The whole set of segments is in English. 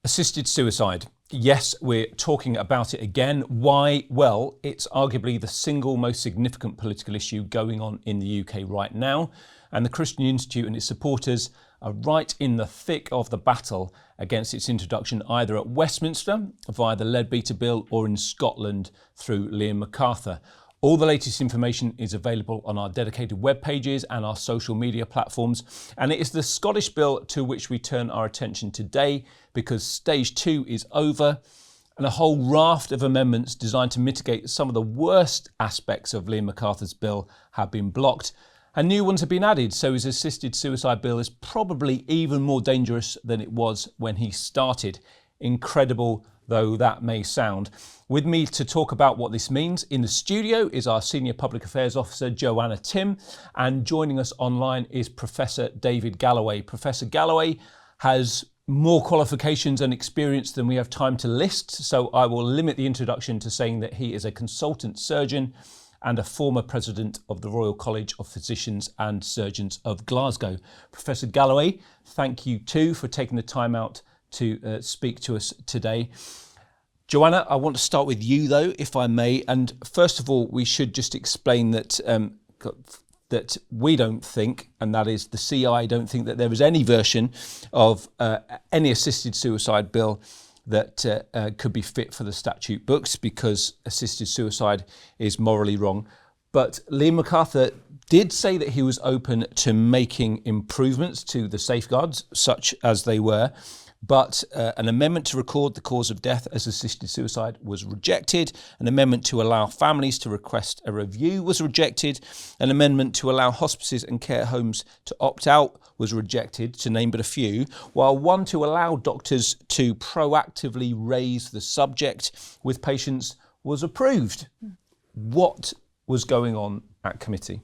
Assisted suicide. Yes, we're talking about it again. Why? Well, it's arguably the single most significant political issue going on in the UK right now. And the Christian Institute and its supporters are right in the thick of the battle against its introduction, either at Westminster via the Leadbeater Bill or in Scotland through Liam McArthur. All the latest information is available on our dedicated web pages and our social media platforms. And it is the Scottish Bill to which we turn our attention today, because stage 2 is over and a whole raft of amendments designed to mitigate some of the worst aspects of Liam McArthur's bill have been blocked. And new ones have been added, so his assisted suicide bill is probably even more dangerous than it was when he started. Incredible though that may sound. With me to talk about what this means in the studio is our Senior Public Affairs Officer, Joanna Timm, and joining us online is Professor David Galloway. Professor Galloway has more qualifications and experience than we have time to list, so I will limit the introduction to saying that he is a consultant surgeon and a former president of the Royal College of Physicians and Surgeons of Glasgow. Professor Galloway, thank you too for taking the time out to speak to us today. Joanna, I want to start with you though, if I may. And first of all, we should just explain that that we don't think, and that is the CI don't think, that there is any version of any assisted suicide bill that could be fit for the statute books, because assisted suicide is morally wrong. But Liam McArthur did say that he was open to making improvements to the safeguards, such as they were. But an amendment to record the cause of death as assisted suicide was rejected. An amendment to allow families to request a review was rejected. An amendment to allow hospices and care homes to opt out was rejected, to name but a few, while one to allow doctors to proactively raise the subject with patients was approved. What was going on at committee?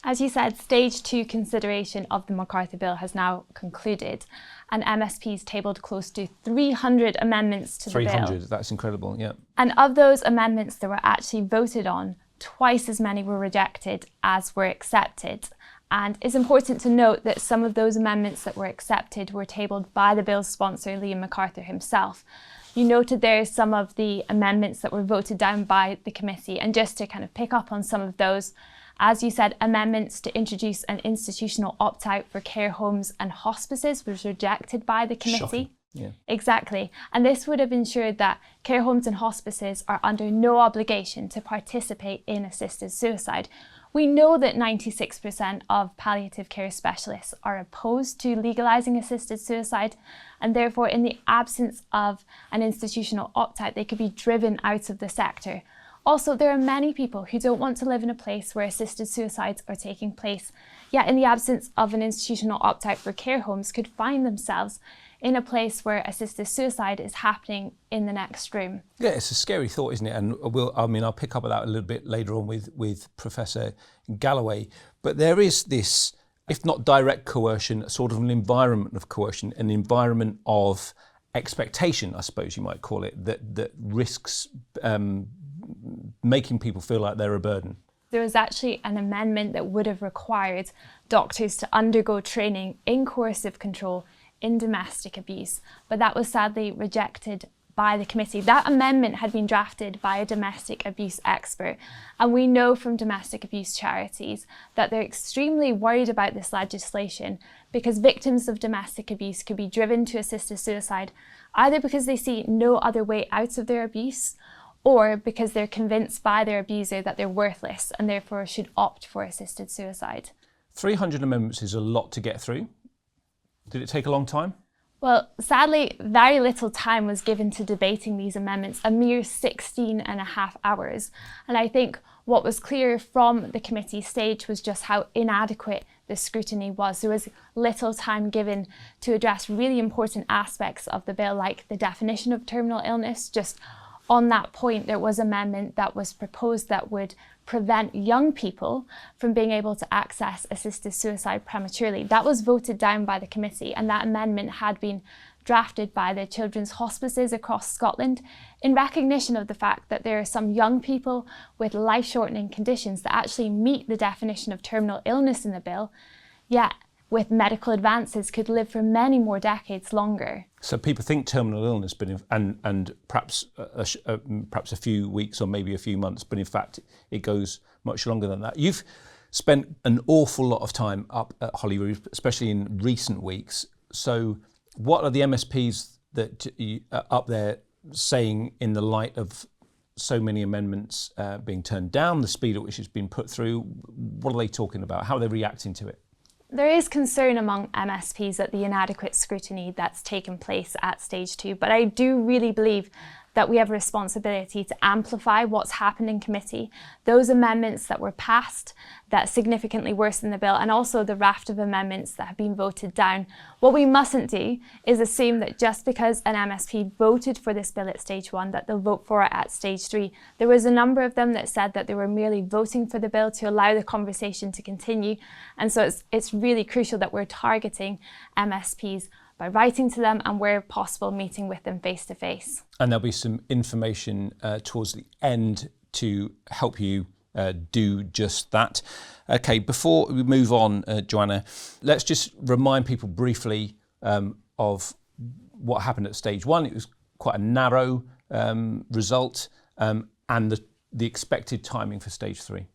As you said, stage 2 consideration of the McArthur bill has now concluded, and MSPs tabled close to 300 amendments to the bill. 300, that's incredible, yeah. And of those amendments that were actually voted on, twice as many were rejected as were accepted. And it's important to note that some of those amendments that were accepted were tabled by the bill's sponsor, Liam McArthur himself. You noted there some of the amendments that were voted down by the committee, and just to kind of pick up on some of those, as you said, amendments to introduce an institutional opt-out for care homes and hospices was rejected by the committee. Shocking. Yeah. Exactly. And this would have ensured that care homes and hospices are under no obligation to participate in assisted suicide. We know that 96% of palliative care specialists are opposed to legalising assisted suicide, and therefore in the absence of an institutional opt-out, they could be driven out of the sector. Also, there are many people who don't want to live in a place where assisted suicides are taking place, yet in the absence of an institutional opt-out for care homes could find themselves in a place where assisted suicide is happening in the next room. Yeah, it's a scary thought, isn't it? And I'll pick up on that a little bit later on with Professor Galloway. But there is this, if not direct coercion, sort of an environment of coercion, an environment of expectation, I suppose you might call it, that risks making people feel like they're a burden. There was actually an amendment that would have required doctors to undergo training in coercive control in domestic abuse, but that was sadly rejected by the committee. That amendment had been drafted by a domestic abuse expert, and we know from domestic abuse charities that they're extremely worried about this legislation, because victims of domestic abuse could be driven to assisted suicide either because they see no other way out of their abuse, or because they're convinced by their abuser that they're worthless and therefore should opt for assisted suicide. 300 amendments is a lot to get through. Did it take a long time? Well, sadly, very little time was given to debating these amendments, a mere 16 and a half hours. And I think what was clear from the committee stage was just how inadequate the scrutiny was. There was little time given to address really important aspects of the bill, like the definition of terminal illness. Just on that point, there was an amendment that was proposed that would prevent young people from being able to access assisted suicide prematurely. That was voted down by the committee, and that amendment had been drafted by the children's hospices across Scotland in recognition of the fact that there are some young people with life-shortening conditions that actually meet the definition of terminal illness in the bill, yet with medical advances, could live for many more decades longer. So people think terminal illness, but and perhaps perhaps a few weeks or maybe a few months, but in fact it goes much longer than that. You've spent an awful lot of time up at Holyrood, especially in recent weeks. So what are the MSPs that are up there saying in the light of so many amendments being turned down, the speed at which it's been put through? What are they talking about? How are they reacting to it? There is concern among MSPs at the inadequate scrutiny that's taken place at stage 2, but I do really believe that we have a responsibility to amplify what's happened in committee, those amendments that were passed that significantly worsen the bill, and also the raft of amendments that have been voted down. What we mustn't do is assume that just because an MSP voted for this bill at stage 1, that they'll vote for it at stage 3. There was a number of them that said that they were merely voting for the bill to allow the conversation to continue. And so it's really crucial that we're targeting MSPs by writing to them and where possible meeting with them face to face. And there'll be some information towards the end to help you do just that. Okay, before we move on, Joanna, let's just remind people briefly of what happened at stage 1. It was quite a narrow result, and the expected timing for stage 3.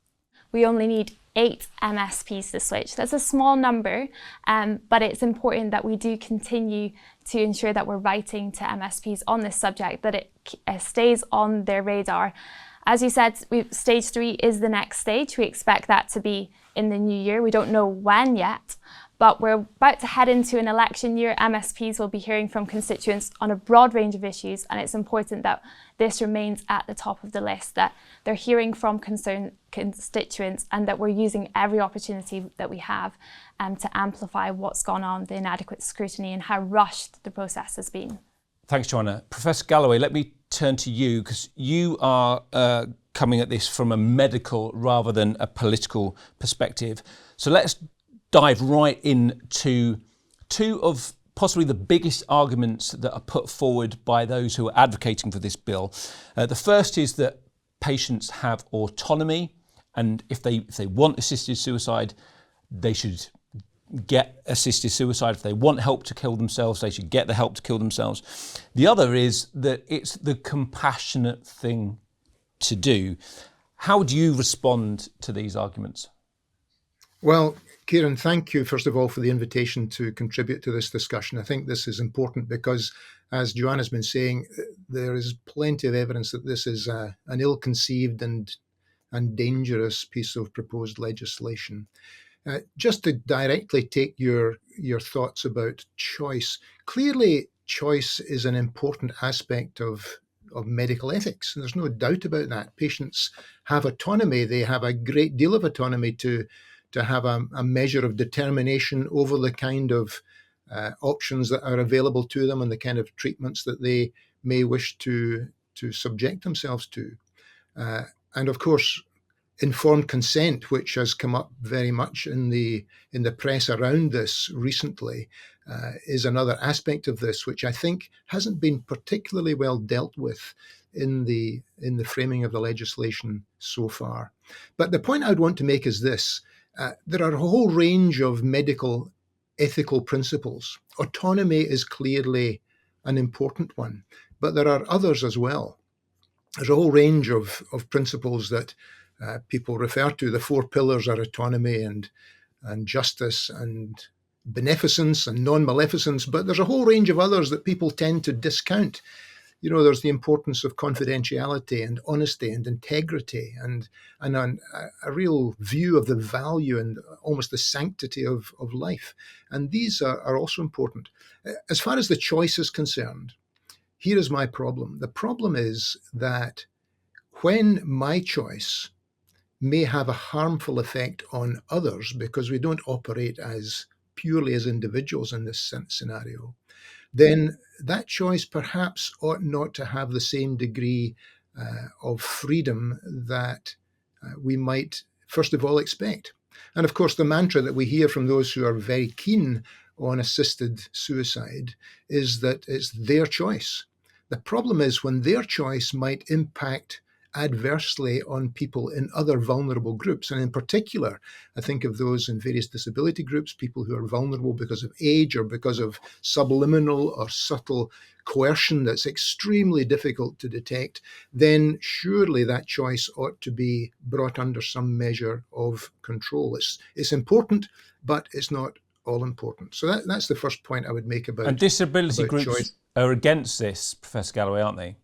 We only need 8 MSPs to switch. That's a small number, but it's important that we do continue to ensure that we're writing to MSPs on this subject, that it stays on their radar. As you said, stage 3 is the next stage. We expect that to be in the new year. We don't know when yet, but we're about to head into an election year. MSPs will be hearing from constituents on a broad range of issues, and it's important that this remains at the top of the list, that they're hearing from concerned constituents and that we're using every opportunity that we have to amplify what's gone on, the inadequate scrutiny and how rushed the process has been. Thanks, Joanna. Professor Galloway, let me turn to you, because you are coming at this from a medical rather than a political perspective. So let's dive right into 2 of possibly the biggest arguments that are put forward by those who are advocating for this bill. The first is that patients have autonomy, and if they want assisted suicide, they should get assisted suicide. If they want help to kill themselves, they should get the help to kill themselves. The other is that it's the compassionate thing to do. How do you respond to these arguments? Well, Ciarán, thank you, first of all, for the invitation to contribute to this discussion. I think this is important because, as Joanna's been saying, there is plenty of evidence that this is an ill-conceived and dangerous piece of proposed legislation. Just to directly take your thoughts about choice, clearly choice is an important aspect of medical ethics, and there's no doubt about that. Patients have autonomy. They have a great deal of autonomy to have a measure of determination over the kind of options that are available to them and the kind of treatments that they may wish to subject themselves to. And of course, informed consent, which has come up very much in the press around this recently, is another aspect of this, which I think hasn't been particularly well dealt with in the framing of the legislation so far. But the point I would want to make is this. There are a whole range of medical ethical principles. Autonomy is clearly an important one, but there are others as well. There's a whole range of principles that people refer to. The 4 pillars are autonomy and justice and beneficence and non-maleficence, but there's a whole range of others that people tend to discount. You know, there's the importance of confidentiality and honesty and integrity and a real view of the value and almost the sanctity of life. And these are also important. As far as the choice is concerned, here is my problem. The problem is that when my choice may have a harmful effect on others, because we don't operate as purely as individuals in this scenario, then that choice perhaps ought not to have the same degree of freedom that we might, first of all, expect. And of course, the mantra that we hear from those who are very keen on assisted suicide is that it's their choice. The problem is when their choice might impact adversely on people in other vulnerable groups. And in particular, I think of those in various disability groups, people who are vulnerable because of age or because of subliminal or subtle coercion that's extremely difficult to detect, then surely that choice ought to be brought under some measure of control. It's important, but it's not all important. So that's the first point I would make about And disability about groups choice. are against this, Professor Galloway, aren't they?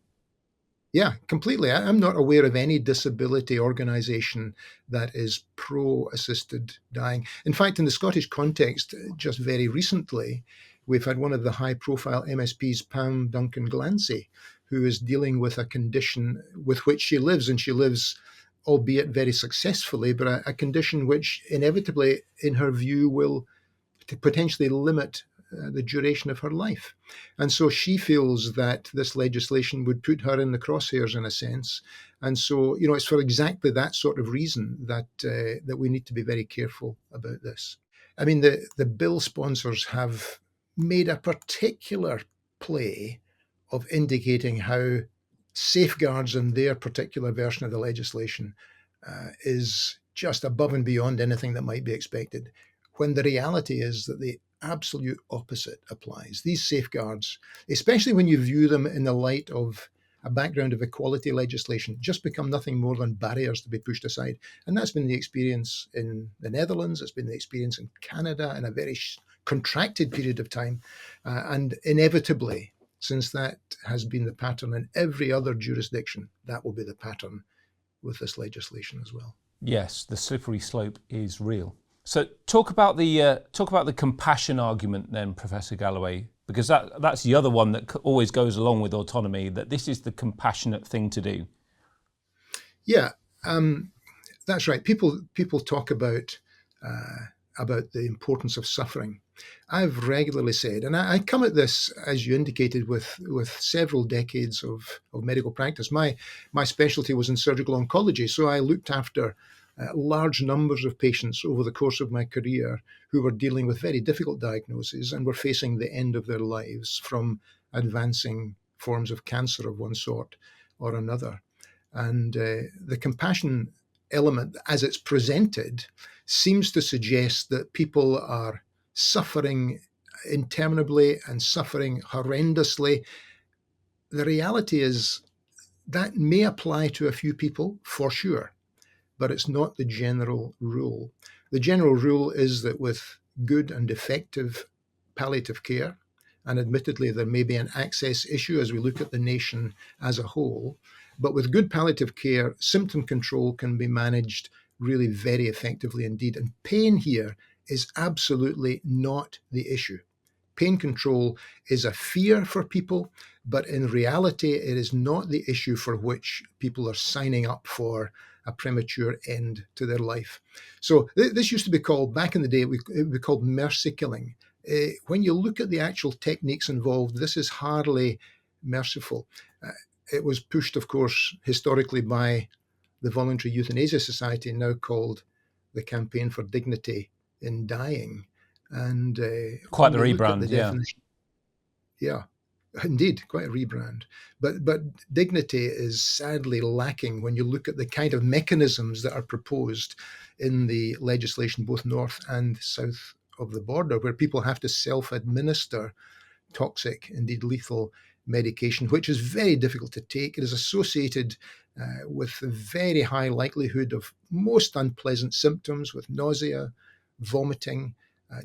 Yeah, completely. I'm not aware of any disability organisation that is pro-assisted dying. In fact, in the Scottish context, just very recently, we've had one of the high-profile MSPs, Pam Duncan-Glancy, who is dealing with a condition with which she lives, and she lives, albeit very successfully, but a condition which inevitably, in her view, will potentially limit the duration of her life. And so she feels that this legislation would put her in the crosshairs in a sense. And so, it's for exactly that sort of reason that that we need to be very careful about this. I mean, the bill sponsors have made a particular play of indicating how safeguards in their particular version of the legislation is just above and beyond anything that might be expected, when the reality is that the absolute opposite applies. These safeguards, especially when you view them in the light of a background of equality legislation, just become nothing more than barriers to be pushed aside. And that's been the experience in the Netherlands. It's been the experience in Canada in a very contracted period of time. And inevitably, since that has been the pattern in every other jurisdiction, that will be the pattern with this legislation as well. Yes, the slippery slope is real. So talk about the compassion argument then, Professor Galloway, because that's the other one that always goes along with autonomy, that this is the compassionate thing to do. Yeah, that's right. People talk about the importance of suffering. I've regularly said, and I come at this, as you indicated, with several decades of medical practice. My specialty was in surgical oncology, so I looked after large numbers of patients over the course of my career who were dealing with very difficult diagnoses and were facing the end of their lives from advancing forms of cancer of one sort or another. And the compassion element, as it's presented, seems to suggest that people are suffering interminably and suffering horrendously. The reality is that may apply to a few people, for sure, but it's not the general rule. The general rule is that with good and effective palliative care, and admittedly there may be an access issue as we look at the nation as a whole, but with good palliative care, symptom control can be managed really very effectively indeed. And pain here is absolutely not the issue. Pain control is a fear for people, but in reality, it is not the issue for which people are signing up for a premature end to their life. So this used to be called, back in the day, it would be called mercy killing. When you look at the actual techniques involved, this is hardly merciful. It was pushed, of course, historically by the Voluntary Euthanasia Society, now called the Campaign for Dignity in Dying. And quite the rebrand, yeah, indeed, quite a rebrand. But dignity is sadly lacking when you look at the kind of mechanisms that are proposed in the legislation, both north and south of the border, where people have to self-administer toxic, indeed lethal medication, which is very difficult to take. It is associated with a very high likelihood of most unpleasant symptoms, with nausea, vomiting,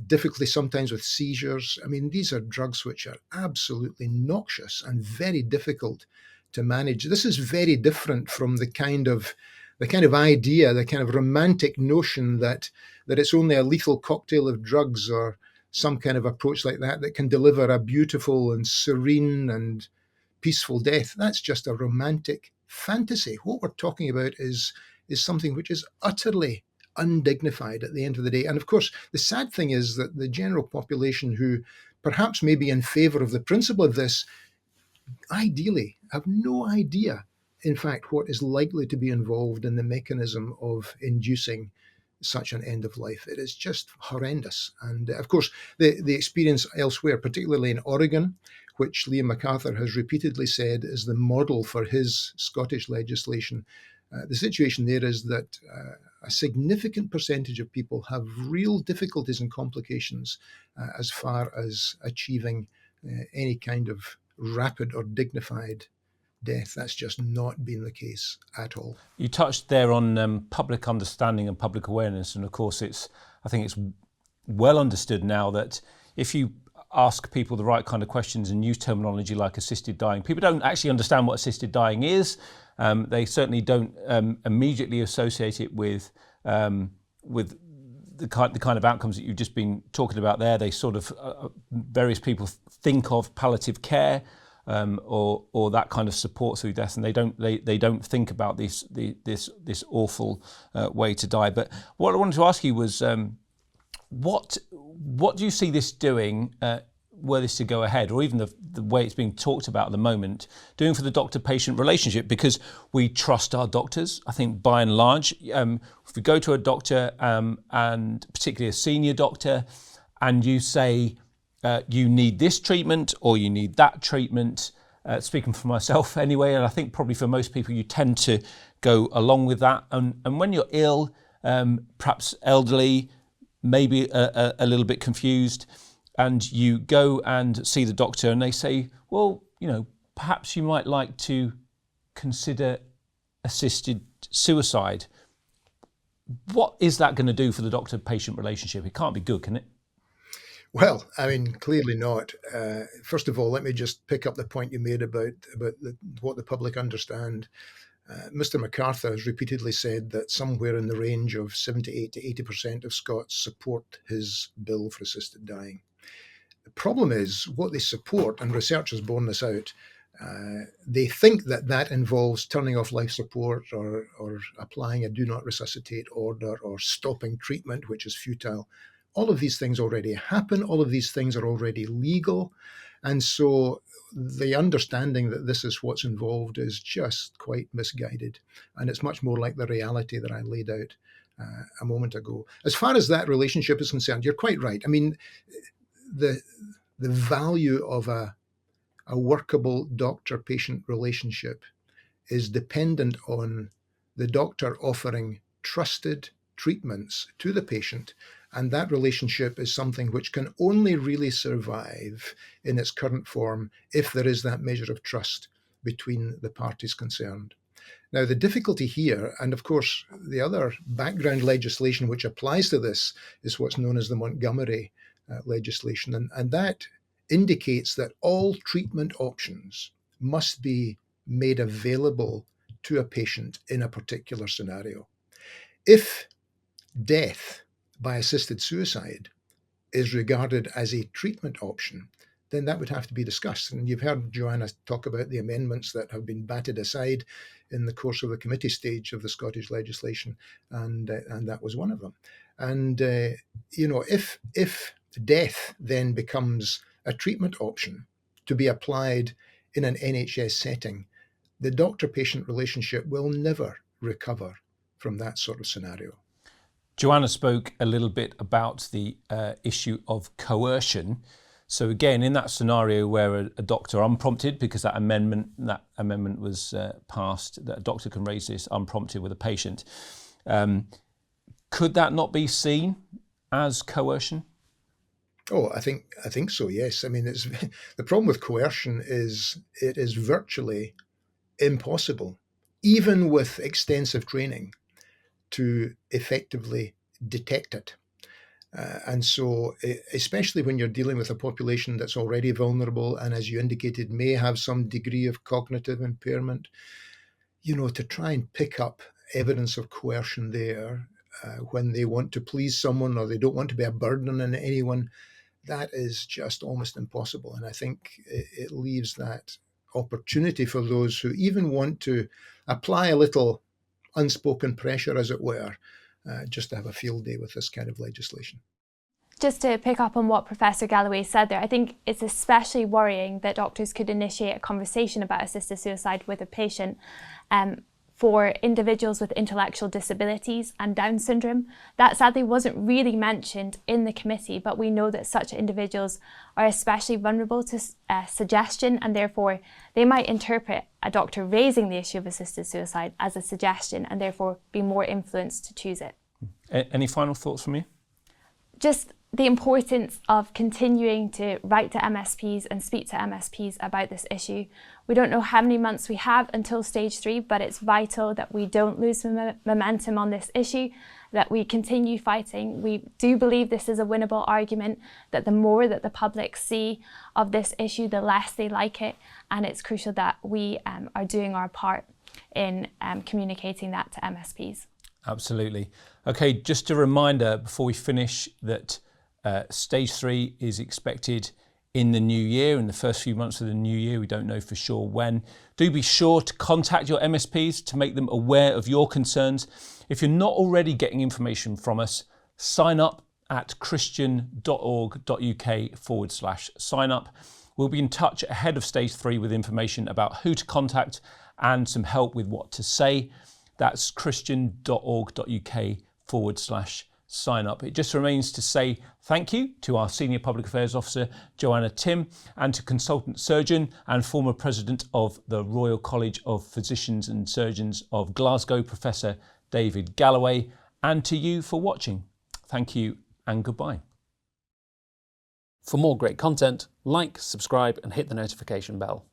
difficulty sometimes with seizures. I mean, these are drugs which are absolutely noxious and very difficult to manage. This is very different from the kind of idea, the kind of romantic notion that it's only a lethal cocktail of drugs or some kind of approach like that can deliver a beautiful and serene and peaceful death. That's just a romantic fantasy. What we're talking about is something which is utterly undignified at the end of the day. And of course, the sad thing is that the general population who perhaps may be in favor of the principle of this, ideally have no idea, in fact, what is likely to be involved in the mechanism of inducing such an end of life. It is just horrendous. And of course, the experience elsewhere, particularly in Oregon, which Liam McArthur has repeatedly said is the model for his Scottish legislation. The situation there is that a significant percentage of people have real difficulties and complications as far as achieving any kind of rapid or dignified death. That's just not been the case at all. You touched there on public understanding and public awareness, and of course I think it's well understood now that if you ask people the right kind of questions and use terminology like assisted dying, people don't actually understand what assisted dying is. They certainly don't immediately associate it with the kind of outcomes that you've just been talking about there. They sort of various people think of palliative care or that kind of support through death, and they don't think about this awful way to die. But what I wanted to ask you was, what do you see this doing, were this to go ahead, or even the way it's being talked about at the moment, doing for the doctor-patient relationship? Because we trust our doctors, I think, by and large. If we go to a doctor, and particularly a senior doctor, and you say, you need this treatment or you need that treatment, speaking for myself anyway, and I think probably for most people, you tend to go along with that. And when you're ill, perhaps elderly, maybe a little bit confused, and you go and see the doctor and they say, well, perhaps you might like to consider assisted suicide. What is that going to do for the doctor-patient relationship? It can't be good, can it? Well, I mean, clearly not. First of all, let me just pick up the point you made about what the public understand. Mr. McArthur has repeatedly said that somewhere in the range of 78 to 80% of Scots support his bill for assisted dying. The problem is what they support, and research has borne this out, they think that involves turning off life support or applying a do not resuscitate order or stopping treatment, which is futile. All of these things already happen. All of these things are already legal. And so the understanding that this is what's involved is just quite misguided. And it's much more like the reality that I laid out a moment ago. As far as that relationship is concerned, you're quite right. I mean, the value of a workable doctor-patient relationship is dependent on the doctor offering trusted treatments to the patient. And that relationship is something which can only really survive in its current form if there is that measure of trust between the parties concerned. Now, the difficulty here, and of course, the other background legislation which applies to this is what's known as the Montgomery legislation. And that indicates that all treatment options must be made available to a patient in a particular scenario. If death by assisted suicide is regarded as a treatment option, then that would have to be discussed. And you've heard Joanna talk about the amendments that have been batted aside in the course of the committee stage of the Scottish legislation, and that was one of them. And if death then becomes a treatment option to be applied in an NHS setting, the doctor-patient relationship will never recover from that sort of scenario. Joanna spoke a little bit about the issue of coercion. So again, in that scenario where a doctor unprompted, because that amendment was passed, that a doctor can raise this unprompted with a patient, could that not be seen as coercion? Oh, I think so, yes. I mean, the problem with coercion is it is virtually impossible, even with extensive training, to effectively detect it. And so, especially when you're dealing with a population that's already vulnerable and, as you indicated, may have some degree of cognitive impairment, to try and pick up evidence of coercion there when they want to please someone or they don't want to be a burden on anyone, that is just almost impossible. And I think it leaves that opportunity for those who even want to apply a little unspoken pressure, as it were, just to have a field day with this kind of legislation. Just to pick up on what Professor Galloway said there, I think it's especially worrying that doctors could initiate a conversation about assisted suicide with a patient for individuals with intellectual disabilities and Down syndrome. That sadly wasn't really mentioned in the committee, but we know that such individuals are especially vulnerable to suggestion, and therefore they might interpret a doctor raising the issue of assisted suicide as a suggestion and therefore be more influenced to choose it. Any final thoughts from you? Just the importance of continuing to write to MSPs and speak to MSPs about this issue. We don't know how many months we have until stage 3, but it's vital that we don't lose momentum on this issue, that we continue fighting. We do believe this is a winnable argument, that the more that the public see of this issue, the less they like it, and it's crucial that we are doing our part in communicating that to MSPs. Absolutely. Okay, just a reminder before we finish that stage 3 is expected in the new year, in the first few months of the new year. We don't know for sure when. Do be sure to contact your MSPs to make them aware of your concerns. If you're not already getting information from us, sign up at christian.org.uk/sign up. We'll be in touch ahead of stage 3 with information about who to contact and some help with what to say. That's christian.org.uk/sign up. It just remains to say thank you to our Senior Public Affairs Officer, Joanna Timm, and to Consultant Surgeon and former President of the Royal College of Physicians and Surgeons of Glasgow, Professor David Galloway, and to you for watching. Thank you and goodbye. For more great content, like, subscribe and hit the notification bell.